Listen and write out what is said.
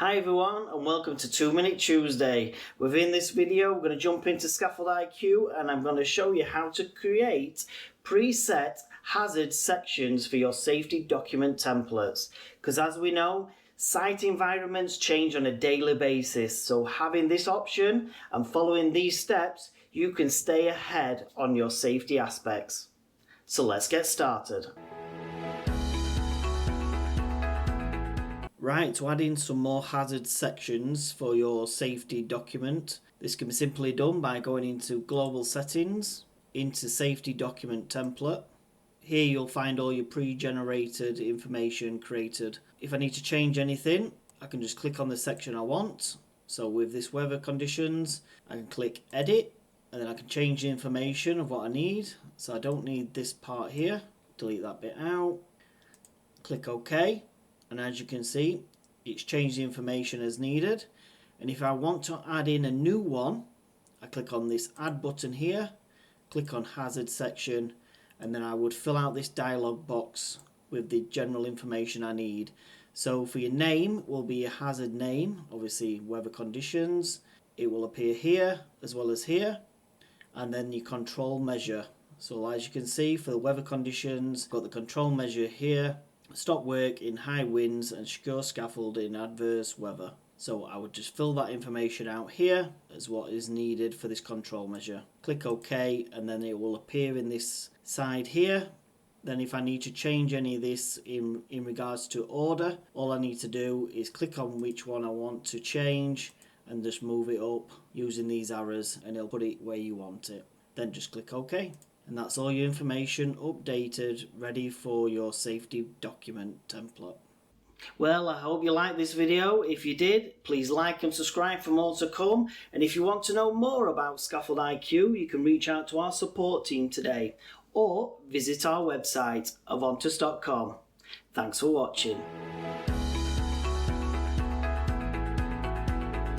Hi everyone and welcome to 2 Minute Tuesday. Within this video we're going to jump into ScaffoldIQ and I'm going to show you how to create preset hazard sections for your safety document templates. Because as we know, site environments change on a daily basis, so having this option and following these steps you can stay ahead on your safety aspects. So let's get started. Right, to add in some more hazard sections for your safety document, this can be simply done by going into Global Settings, into Safety Document Template. Here you'll find all your pre-generated information created. If I need to change anything, I can just click on the section I want. So with this weather conditions, I can click Edit, and then I can change the information of what I need. So I don't need this part here, delete that bit out, click OK. And as you can see, it's changed the information as needed. And if I want to add in a new one, I click on this add button here, click on hazard section, and then I would fill out this dialog box with the general information I need. So for your name will be a hazard name, obviously weather conditions. It will appear here as well as here. And then your control measure. So as you can see, for the weather conditions, got the control measure here. Stop work in high winds and secure scaffold in adverse weather. So I would just fill that information out here as what is needed for this control measure. Click OK and then it will appear in this side here. Then if I need to change any of this in regards to order, all I need to do is click on which one I want to change and just move it up using these arrows and it'll put it where you want it. Then just click OK. And that's all your information updated, ready for your safety document template. Well, I hope you liked this video. If you did, please like and subscribe for more to come. And if you want to know more about ScaffoldIQ, you can reach out to our support team today or visit our website, avontus.com. Thanks for watching.